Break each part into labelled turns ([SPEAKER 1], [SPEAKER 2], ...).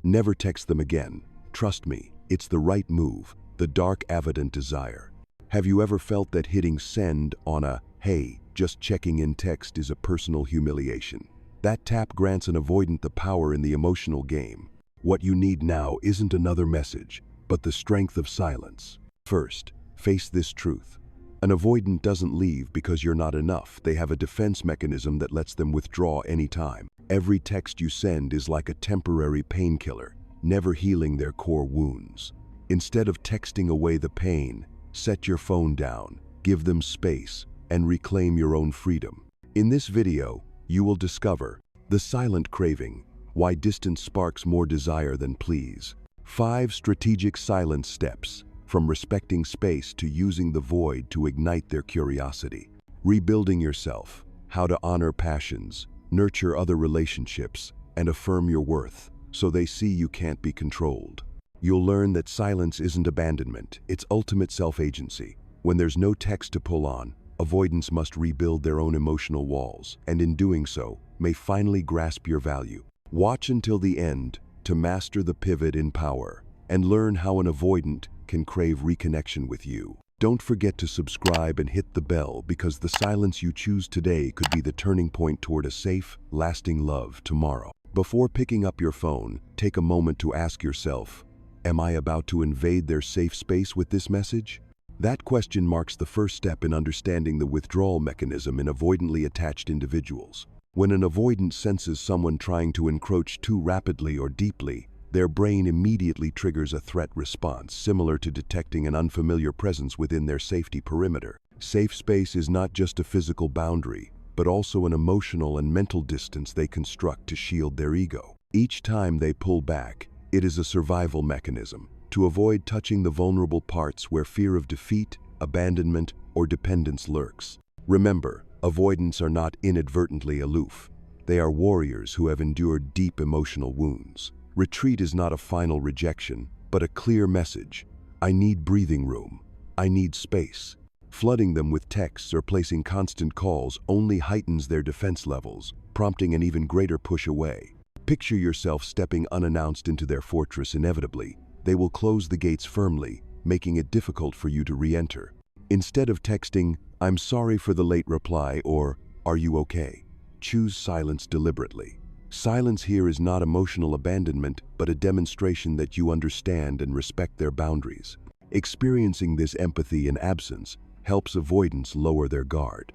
[SPEAKER 1] Never text them again. Trust me, it's the right move, the dark avoidant desire. Have you ever felt that hitting send on a, "Hey, just checking in" text is a personal humiliation? That tap grants an avoidant the power in the emotional game. What you need now isn't another message, but the strength of silence. First, face this truth. An avoidant doesn't leave because you're not enough. They have a defense mechanism that lets them withdraw anytime. Every text you send is like a temporary painkiller, never healing their core wounds. Instead of texting away the pain, set your phone down, give them space, and reclaim your own freedom. In this video, you will discover the silent craving, why distance sparks more desire than pleas. 5 strategic silence steps, from respecting space to using the void to ignite their curiosity. Rebuilding yourself, how to honor passions, nurture other relationships, and affirm your worth, so they see you can't be controlled. You'll learn that silence isn't abandonment, it's ultimate self-agency. When there's no text to pull on, avoidants must rebuild their own emotional walls, and in doing so, may finally grasp your value. Watch until the end to master the pivot in power, and learn how an avoidant can crave reconnection with you. Don't forget to subscribe and hit the bell, because the silence you choose today could be the turning point toward a safe, lasting love tomorrow. Before picking up your phone, take a moment to ask yourself, am I about to invade their safe space with this message? That question marks the first step in understanding the withdrawal mechanism in avoidantly attached individuals. When an avoidant senses someone trying to encroach too rapidly or deeply, their brain immediately triggers a threat response, similar to detecting an unfamiliar presence within their safety perimeter. Safe space is not just a physical boundary, but also an emotional and mental distance they construct to shield their ego. Each time they pull back, it is a survival mechanism, to avoid touching the vulnerable parts where fear of defeat, abandonment, or dependence lurks. Remember, avoidants are not inadvertently aloof. They are warriors who have endured deep emotional wounds. Retreat is not a final rejection, but a clear message. I need breathing room. I need space. Flooding them with texts or placing constant calls only heightens their defense levels, prompting an even greater push away. Picture yourself stepping unannounced into their fortress. Inevitably, they will close the gates firmly, making it difficult for you to re-enter. Instead of texting, "I'm sorry for the late reply," or "Are you okay?" choose silence deliberately. Silence here is not emotional abandonment, but a demonstration that you understand and respect their boundaries. Experiencing this empathy in absence helps avoidants lower their guard.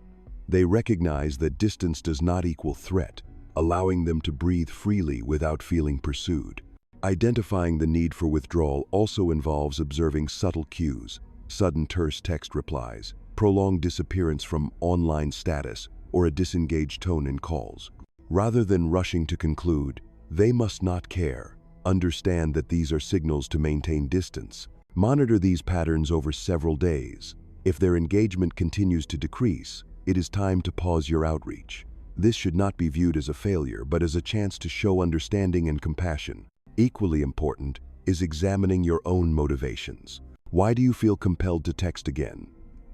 [SPEAKER 1] They recognize that distance does not equal threat, allowing them to breathe freely without feeling pursued. Identifying the need for withdrawal also involves observing subtle cues, sudden terse text replies, prolonged disappearance from online status, or a disengaged tone in calls. Rather than rushing to conclude, "They must not care," understand that these are signals to maintain distance. Monitor these patterns over several days. If their engagement continues to decrease, it is time to pause your outreach. This should not be viewed as a failure, but as a chance to show understanding and compassion. Equally important is examining your own motivations. Why do you feel compelled to text again?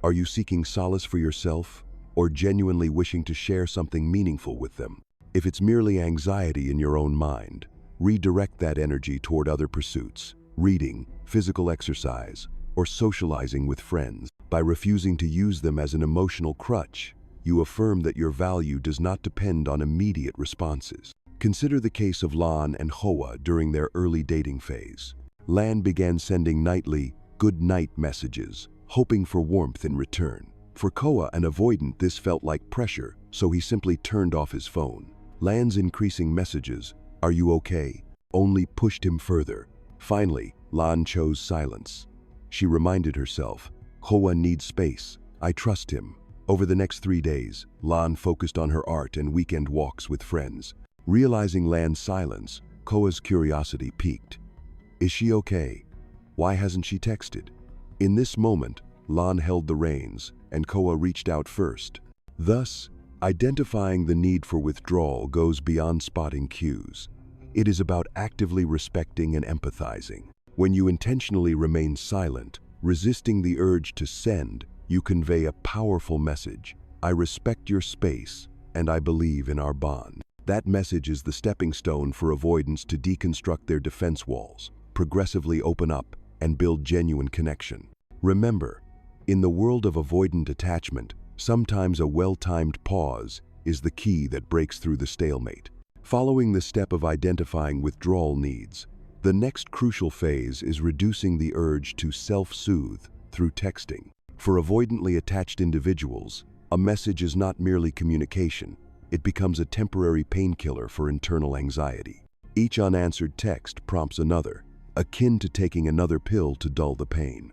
[SPEAKER 1] Are you seeking solace for yourself, or genuinely wishing to share something meaningful with them? If it's merely anxiety in your own mind, redirect that energy toward other pursuits, reading, physical exercise, or socializing with friends. By refusing to use them as an emotional crutch, you affirm that your value does not depend on immediate responses. Consider the case of Lan and Hoa during their early dating phase. Lan began sending nightly "good night" messages, hoping for warmth in return. For Hoa, an avoidant, this felt like pressure, so he simply turned off his phone. Lan's increasing messages, "Are you okay?" only pushed him further. Finally, Lan chose silence. She reminded herself, "Hoa needs space. I trust him." Over the next 3 days, Lan focused on her art and weekend walks with friends. Realizing Lan's silence, Koa's curiosity piqued. Is she okay? Why hasn't she texted? In this moment, Lan held the reins, and Koa reached out first. Thus, identifying the need for withdrawal goes beyond spotting cues. It is about actively respecting and empathizing. When you intentionally remain silent, resisting the urge to send, you convey a powerful message. I respect your space, and I believe in our bond. That message is the stepping stone for avoidants to deconstruct their defense walls, progressively open up, and build genuine connection. Remember, in the world of avoidant attachment, sometimes a well-timed pause is the key that breaks through the stalemate. Following the step of identifying withdrawal needs, the next crucial phase is reducing the urge to self-soothe through texting. For avoidantly attached individuals, a message is not merely communication. It becomes a temporary painkiller for internal anxiety. Each unanswered text prompts another, akin to taking another pill to dull the pain.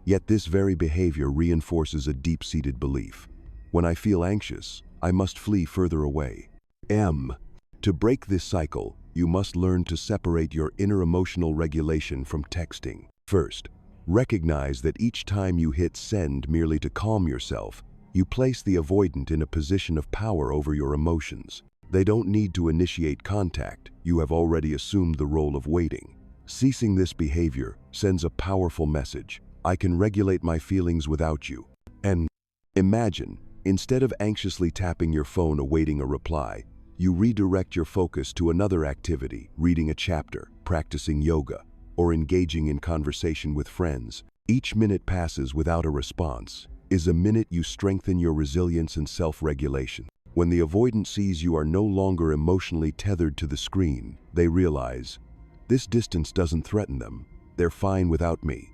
[SPEAKER 1] Yet this very behavior reinforces a deep-seated belief. When I feel anxious, I must flee further away. To break this cycle, you must learn to separate your inner emotional regulation from texting. First, recognize that each time you hit send merely to calm yourself, you place the avoidant in a position of power over your emotions. They don't need to initiate contact. You have already assumed the role of waiting. Ceasing this behavior sends a powerful message. I can regulate my feelings without you. And imagine, instead of anxiously tapping your phone awaiting a reply, you redirect your focus to another activity, reading a chapter, practicing yoga, or engaging in conversation with friends. Each minute passes without a response is a minute you strengthen your resilience and self-regulation. When the avoidant sees you are no longer emotionally tethered to the screen, they realize, this distance doesn't threaten them. They're fine without me.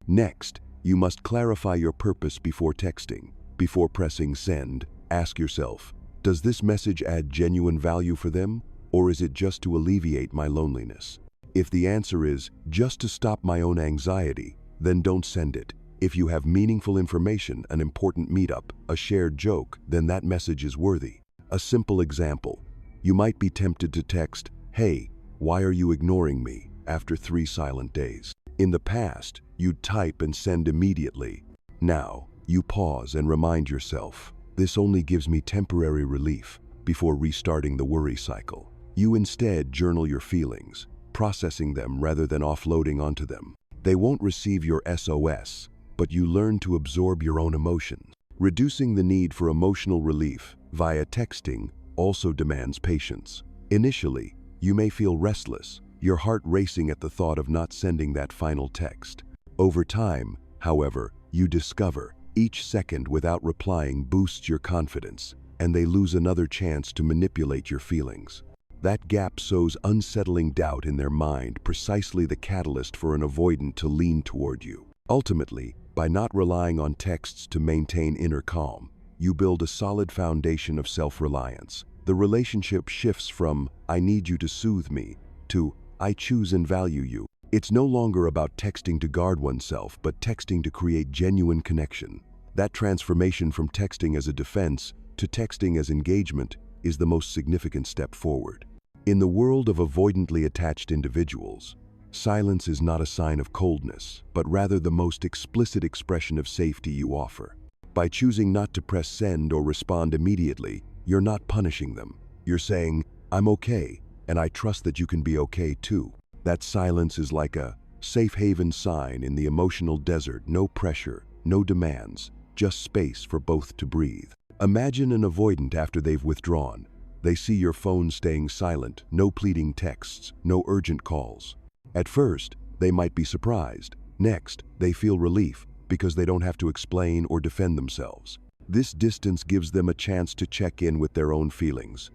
[SPEAKER 1] Next, you must clarify your purpose before texting. Before pressing send, ask yourself, does this message add genuine value for them, or is it just to alleviate my loneliness? If the answer is just to stop my own anxiety, then don't send it. If you have meaningful information, an important meetup, a shared joke, then that message is worthy. A simple example, you might be tempted to text, "Hey, why are you ignoring me?" after 3 silent days. In the past, you'd type and send immediately. Now, you pause and remind yourself, this only gives me temporary relief, before restarting the worry cycle. You instead journal your feelings, processing them rather than offloading onto them. They won't receive your SOS, but you learn to absorb your own emotions. Reducing the need for emotional relief via texting also demands patience. Initially, you may feel restless, your heart racing at the thought of not sending that final text. Over time, however, you discover each second without replying boosts your confidence, and they lose another chance to manipulate your feelings. That gap sows unsettling doubt in their mind, precisely the catalyst for an avoidant to lean toward you. Ultimately, by not relying on texts to maintain inner calm, you build a solid foundation of self-reliance. The relationship shifts from, "I need you to soothe me," to, "I choose and value you." It's no longer about texting to guard oneself, but texting to create genuine connection. That transformation from texting as a defense to texting as engagement is the most significant step forward. In the world of avoidantly attached individuals, silence is not a sign of coldness, but rather the most explicit expression of safety you offer. By choosing not to press send or respond immediately, you're not punishing them. You're saying, "I'm okay, and I trust that you can be okay too." That silence is like a safe haven sign in the emotional desert. No pressure, no demands, just space for both to breathe. Imagine an avoidant after they've withdrawn. They see your phone staying silent, no pleading texts, no urgent calls. At first, they might be surprised. Next, they feel relief because they don't have to explain or defend themselves. This distance gives them a chance to check in with their own feelings.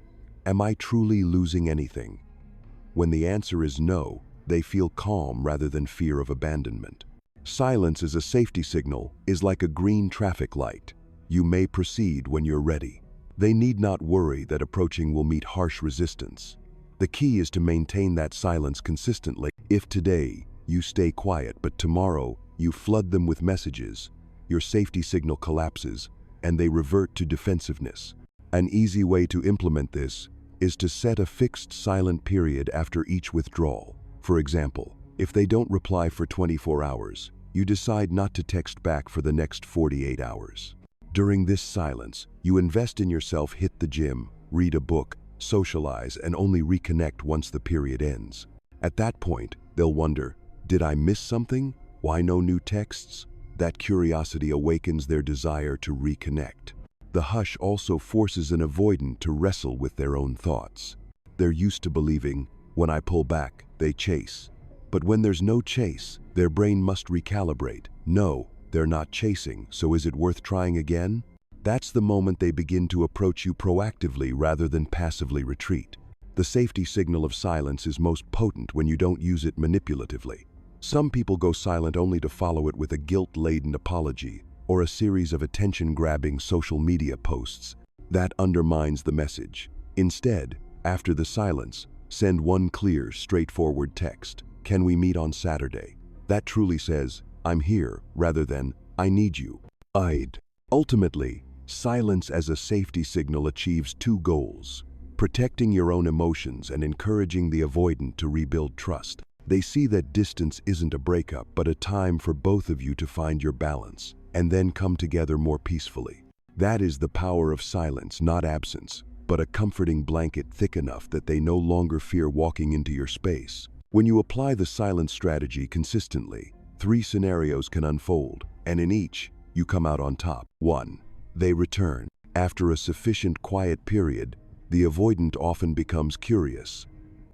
[SPEAKER 1] Am I truly losing anything? When the answer is no, they feel calm rather than fear of abandonment. Silence as a safety signal is like a green traffic light. You may proceed when you're ready. They need not worry that approaching will meet harsh resistance. The key is to maintain that silence consistently. If today you stay quiet, but tomorrow you flood them with messages, your safety signal collapses and they revert to defensiveness. An easy way to implement this is to set a fixed silent period after each withdrawal. For example, if they don't reply for 24 hours, you decide not to text back for the next 48 hours. During this silence, you invest in yourself, hit the gym, read a book, socialize, and only reconnect once the period ends. At that point, they'll wonder, did I miss something? Why no new texts? That curiosity awakens their desire to reconnect. The hush also forces an avoidant to wrestle with their own thoughts. They're used to believing, when I pull back, they chase. But when there's no chase, their brain must recalibrate. No, they're not chasing, so is it worth trying again? That's the moment they begin to approach you proactively rather than passively retreat. The safety signal of silence is most potent when you don't use it manipulatively. Some people go silent only to follow it with a guilt-laden apology or a series of attention-grabbing social media posts. That undermines the message. Instead, after the silence, send one clear, straightforward text. Can we meet on Saturday? That truly says, I'm here, rather than, I need you. Ultimately, silence as a safety signal achieves two goals: protecting your own emotions and encouraging the avoidant to rebuild trust. They see that distance isn't a breakup, but a time for both of you to find your balance, and then come together more peacefully. That is the power of silence, not absence, but a comforting blanket thick enough that they no longer fear walking into your space. When you apply the silence strategy consistently, 3 scenarios can unfold, and in each, you come out on top. 1. They return. After a sufficient quiet period, the avoidant often becomes curious.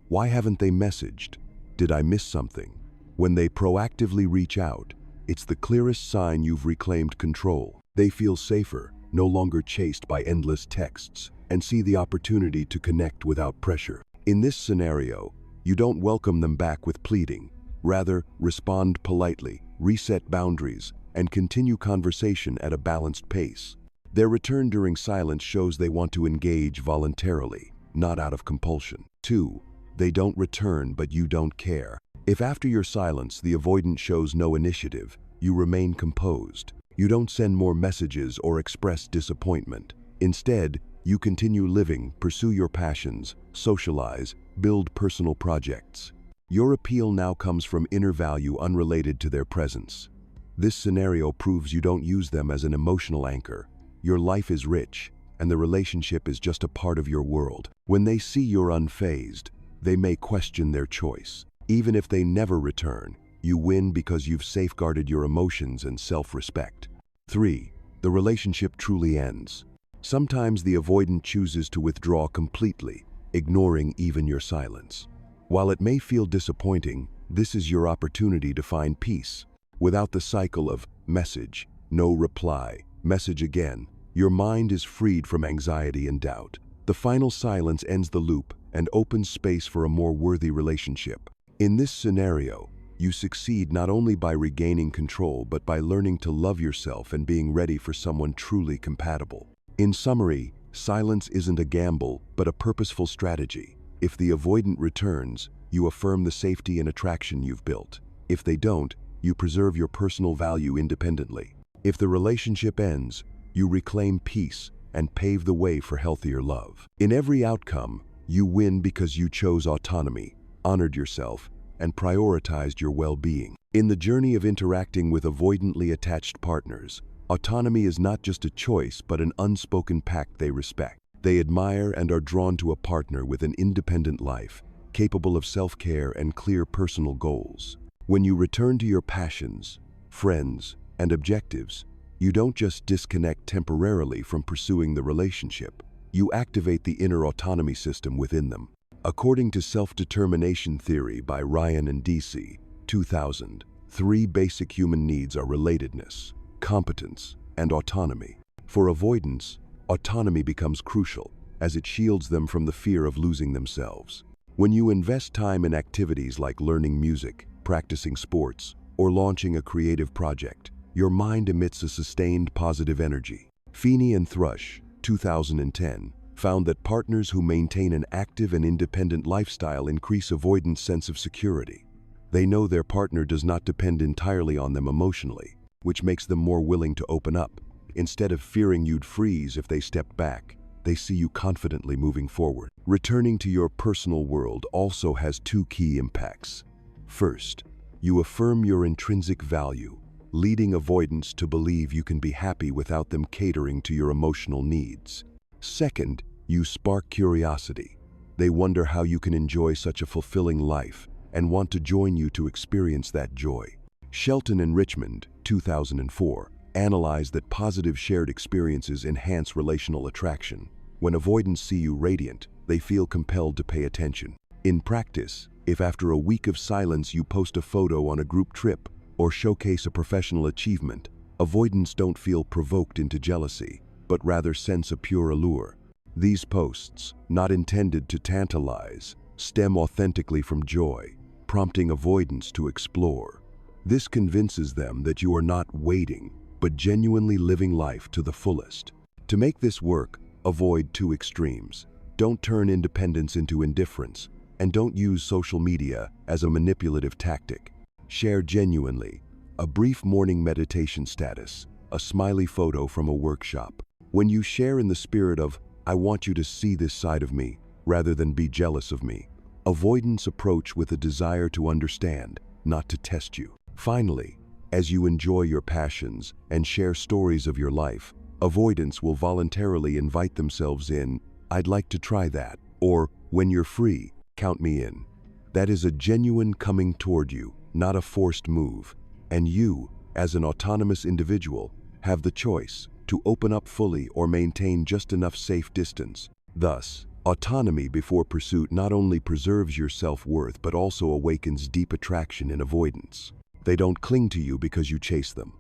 [SPEAKER 1] Why haven't they messaged? Did I miss something? When they proactively reach out, it's the clearest sign you've reclaimed control. They feel safer, no longer chased by endless texts, and see the opportunity to connect without pressure. In this scenario, you don't welcome them back with pleading. Rather, respond politely, reset boundaries, and continue conversation at a balanced pace. Their return during silence shows they want to engage voluntarily, not out of compulsion. 2. They don't return, but you don't care. If after your silence the avoidant shows no initiative, you remain composed. You don't send more messages or express disappointment. Instead, you continue living, pursue your passions, socialize, build personal projects. Your appeal now comes from inner value unrelated to their presence. This scenario proves you don't use them as an emotional anchor. Your life is rich, and the relationship is just a part of your world. When they see you're unfazed, they may question their choice. Even if they never return, you win because you've safeguarded your emotions and self-respect. 3. The relationship truly ends. Sometimes the avoidant chooses to withdraw completely, ignoring even your silence. While it may feel disappointing, this is your opportunity to find peace. Without the cycle of message, no reply, message again, your mind is freed from anxiety and doubt. The final silence ends the loop and opens space for a more worthy relationship. In this scenario, you succeed not only by regaining control, but by learning to love yourself and being ready for someone truly compatible. In summary, silence isn't a gamble, but a purposeful strategy. If the avoidant returns, you affirm the safety and attraction you've built. If they don't, you preserve your personal value independently. If the relationship ends, you reclaim peace and pave the way for healthier love. In every outcome, you win because you chose autonomy, honored yourself, and prioritized your well-being. In the journey of interacting with avoidantly attached partners, autonomy is not just a choice but an unspoken pact they respect. They admire and are drawn to a partner with an independent life, capable of self-care and clear personal goals. When you return to your passions, friends, and objectives, you don't just disconnect temporarily from pursuing the relationship. You activate the inner autonomy system within them. According to self-determination theory by Ryan and DC, 2000, 3 basic human needs are relatedness, competence, and autonomy. For avoidance, autonomy becomes crucial, as it shields them from the fear of losing themselves. When you invest time in activities like learning music, practicing sports, or launching a creative project, your mind emits a sustained positive energy. Feeney and Thrush, 2010, found that partners who maintain an active and independent lifestyle increase avoidance' sense of security. They know their partner does not depend entirely on them emotionally, which makes them more willing to open up. Instead of fearing you'd freeze if they stepped back, they see you confidently moving forward. Returning to your personal world also has 2 key impacts. First, you affirm your intrinsic value, leading avoidance to believe you can be happy without them catering to your emotional needs. Second, you spark curiosity. They wonder how you can enjoy such a fulfilling life and want to join you to experience that joy. Shelton and Richmond, 2004, analyze that positive shared experiences enhance relational attraction. When avoidants see you radiant, they feel compelled to pay attention. In practice, if after a week of silence you post a photo on a group trip or showcase a professional achievement, avoidants don't feel provoked into jealousy, but rather sense a pure allure. These posts, not intended to tantalize, stem authentically from joy, prompting avoidants to explore. This convinces them that you are not waiting, but genuinely living life to the fullest. To make this work, avoid two extremes. Don't turn independence into indifference, and don't use social media as a manipulative tactic. Share genuinely, a brief morning meditation status, a smiley photo from a workshop. When you share in the spirit of, "I want you to see this side of me," rather than be jealous of me, avoidants approach with a desire to understand, not to test you. Finally, as you enjoy your passions and share stories of your life, avoidants will voluntarily invite themselves in, "I'd like to try that," or "When you're free, count me in." That is a genuine coming toward you, not a forced move, and you, as an autonomous individual, have the choice to open up fully or maintain just enough safe distance. Thus, autonomy before pursuit not only preserves your self-worth but also awakens deep attraction in avoidance. They don't cling to you because you chase them.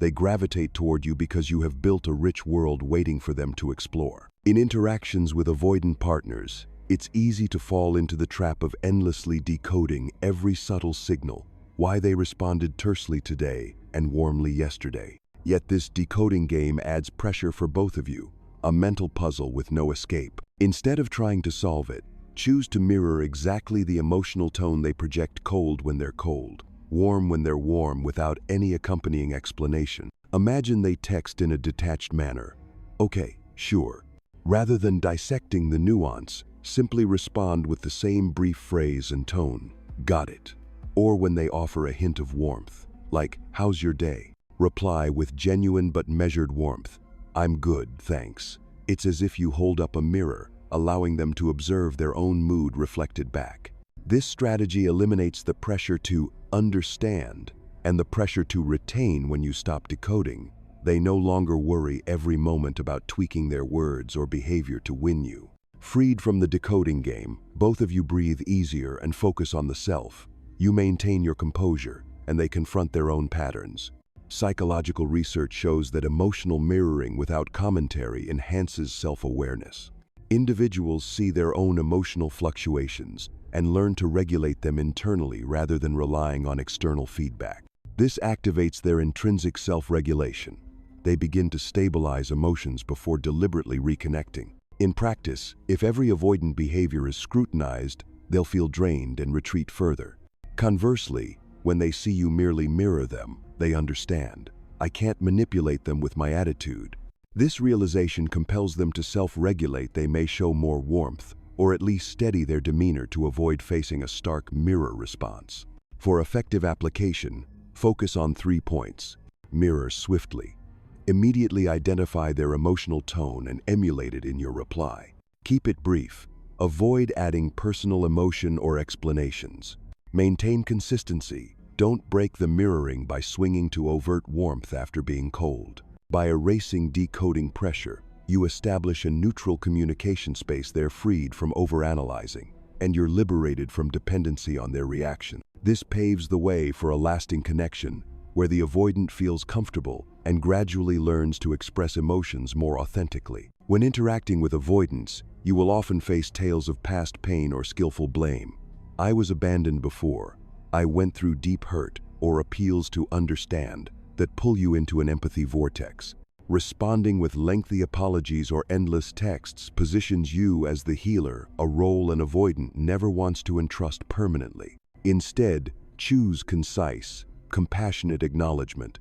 [SPEAKER 1] They gravitate toward you because you have built a rich world waiting for them to explore. In interactions with avoidant partners, it's easy to fall into the trap of endlessly decoding every subtle signal, why they responded tersely today and warmly yesterday. Yet this decoding game adds pressure for both of you, a mental puzzle with no escape. Instead of trying to solve it, choose to mirror exactly the emotional tone they project: cold when they're cold, warm when they're warm, without any accompanying explanation. Imagine they text in a detached manner, "Okay, sure." Rather than dissecting the nuance, simply respond with the same brief phrase and tone, "Got it." Or when they offer a hint of warmth, like, "How's your day?" reply with genuine but measured warmth, "I'm good, thanks." It's as if you hold up a mirror, allowing them to observe their own mood reflected back. This strategy eliminates the pressure to understand and the pressure to retain. When you stop decoding, they no longer worry every moment about tweaking their words or behavior to win you. Freed from the decoding game, both of you breathe easier and focus on the self. You maintain your composure, and they confront their own patterns. Psychological research shows that emotional mirroring without commentary enhances self-awareness. Individuals see their own emotional fluctuations and learn to regulate them internally rather than relying on external feedback. This activates their intrinsic self-regulation. They begin to stabilize emotions before deliberately reconnecting. In practice, if every avoidant behavior is scrutinized, they'll feel drained and retreat further. Conversely, when they see you merely mirror them, they understand, "I can't manipulate them with my attitude." This realization compels them to self-regulate. They may show more warmth, or at least steady their demeanor to avoid facing a stark mirror response. For effective application, focus on 3 points. Mirror swiftly. Immediately identify their emotional tone and emulate it in your reply. Keep it brief. Avoid adding personal emotion or explanations. Maintain consistency. Don't break the mirroring by swinging to overt warmth after being cold. By erasing decoding pressure, you establish a neutral communication space. They're freed from overanalyzing, and you're liberated from dependency on their reaction. This paves the way for a lasting connection, where the avoidant feels comfortable and gradually learns to express emotions more authentically. When interacting with avoidants, you will often face tales of past pain or skillful blame. "I was abandoned before," "I went through deep hurt," or appeals to understand that pull you into an empathy vortex. Responding with lengthy apologies or endless texts positions you as the healer, a role an avoidant never wants to entrust permanently. Instead, choose concise, compassionate acknowledgement.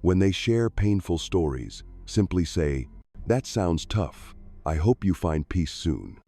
[SPEAKER 1] When they share painful stories, simply say, "That sounds tough. I hope you find peace soon."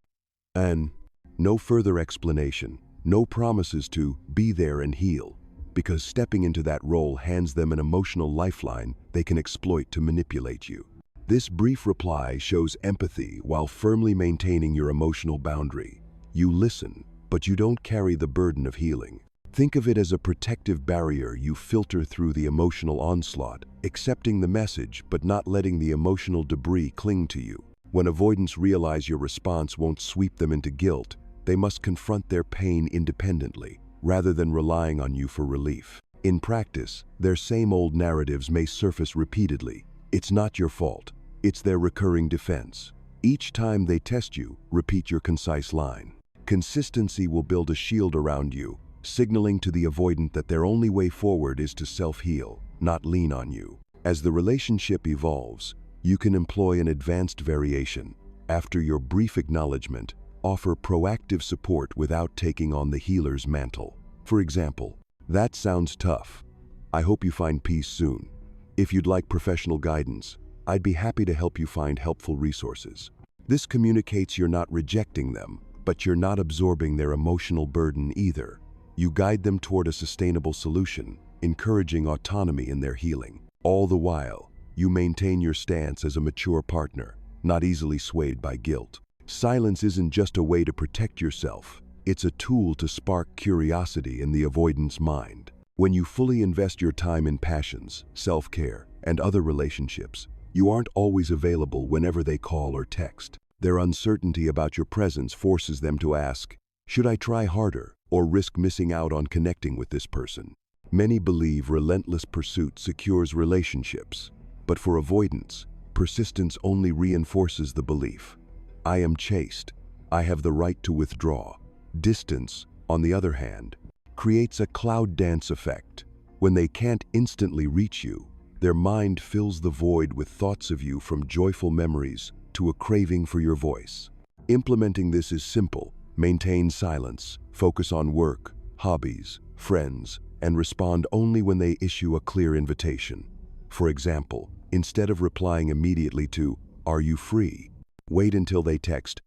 [SPEAKER 1] And no further explanation, no promises to be there and heal, because stepping into that role hands them an emotional lifeline they can exploit to manipulate you. This brief reply shows empathy while firmly maintaining your emotional boundary. You listen, but you don't carry the burden of healing. Think of it as a protective barrier you filter through the emotional onslaught, accepting the message but not letting the emotional debris cling to you. When avoidants realize your response won't sweep them into guilt, they must confront their pain independently, rather than relying on you for relief. In practice, their same old narratives may surface repeatedly. It's not your fault. It's their recurring defense. Each time they test you, repeat your concise line. Consistency will build a shield around you, signaling to the avoidant that their only way forward is to self-heal, not lean on you. As the relationship evolves, you can employ an advanced variation. After your brief acknowledgement, offer proactive support without taking on the healer's mantle. For example, "That sounds tough. I hope you find peace soon. If you'd like professional guidance, I'd be happy to help you find helpful resources." This communicates you're not rejecting them, but you're not absorbing their emotional burden either. You guide them toward a sustainable solution, encouraging autonomy in their healing. All the while, you maintain your stance as a mature partner, not easily swayed by guilt. Silence isn't just a way to protect yourself. It's a tool to spark curiosity in the avoidant's mind. When you fully invest your time in passions, self-care, and other relationships, you aren't always available whenever they call or text. Their uncertainty about your presence forces them to ask, "Should I try harder or risk missing out on connecting with this person?" Many believe relentless pursuit secures relationships, but for avoidance, persistence only reinforces the belief. "I am chaste. I have the right to withdraw." Distance, on the other hand, creates a cloud dance effect. When they can't instantly reach you, their mind fills the void with thoughts of you, from joyful memories to a craving for your voice. Implementing this is simple. Maintain silence, focus on work, hobbies, friends, and respond only when they issue a clear invitation. For example, instead of replying immediately to, "Are you free?" wait until they text,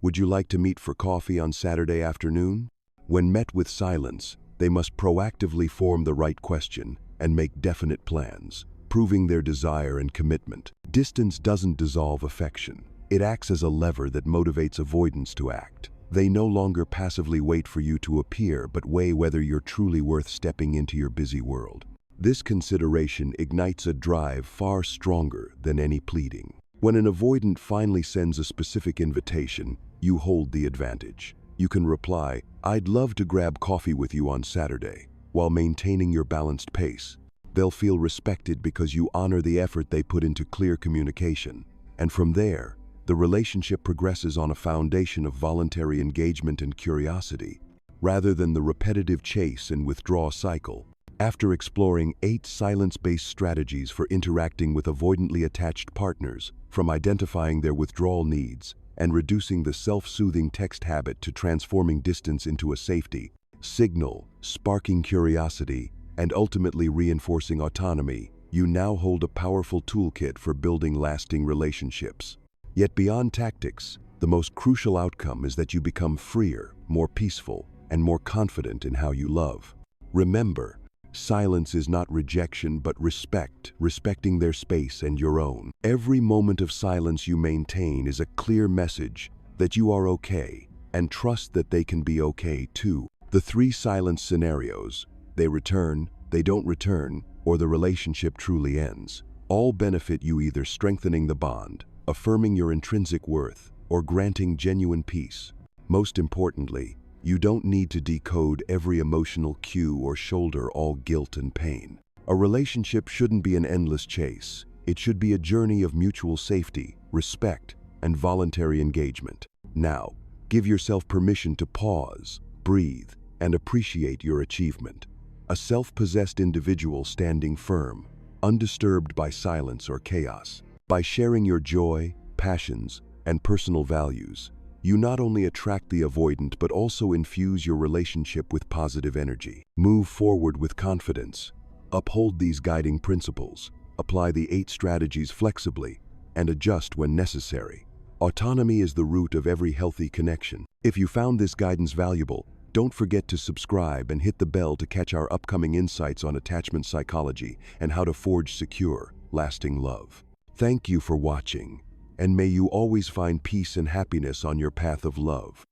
[SPEAKER 1] "Would you like to meet for coffee on Saturday afternoon?" When met with silence, they must proactively form the right question and make definite plans, proving their desire and commitment. Distance doesn't dissolve affection. It acts as a lever that motivates avoidance to act. They no longer passively wait for you to appear, but weigh whether you're truly worth stepping into your busy world. This consideration ignites a drive far stronger than any pleading. When an avoidant finally sends a specific invitation, you hold the advantage. You can reply, "I'd love to grab coffee with you on Saturday," while maintaining your balanced pace. They'll feel respected because you honor the effort they put into clear communication. And from there, the relationship progresses on a foundation of voluntary engagement and curiosity, rather than the repetitive chase and withdraw cycle. After exploring 8 silence-based strategies for interacting with avoidantly attached partners, from identifying their withdrawal needs and reducing the self-soothing text habit to transforming distance into a safety, signal, sparking curiosity, and ultimately reinforcing autonomy, you now hold a powerful toolkit for building lasting relationships. Yet beyond tactics, the most crucial outcome is that you become freer, more peaceful, and more confident in how you love. Remember, silence is not rejection but respect, respecting their space and your own. Every moment of silence you maintain is a clear message that you are okay, and trust that they can be okay too. The 3 silence scenarios, they return, they don't return, or the relationship truly ends, all benefit you, either strengthening the bond, affirming your intrinsic worth, or granting genuine peace. Most importantly, you don't need to decode every emotional cue or shoulder all guilt and pain. A relationship shouldn't be an endless chase. It should be a journey of mutual safety, respect, and voluntary engagement. Now, give yourself permission to pause, breathe, and appreciate your achievement. A self-possessed individual standing firm, undisturbed by silence or chaos. By sharing your joy, passions, and personal values, you not only attract the avoidant but also infuse your relationship with positive energy. Move forward with confidence. Uphold these guiding principles. Apply the 8 strategies flexibly and adjust when necessary. Autonomy is the root of every healthy connection. If you found this guidance valuable, don't forget to subscribe and hit the bell to catch our upcoming insights on attachment psychology and how to forge secure, lasting love. Thank you for watching, and may you always find peace and happiness on your path of love.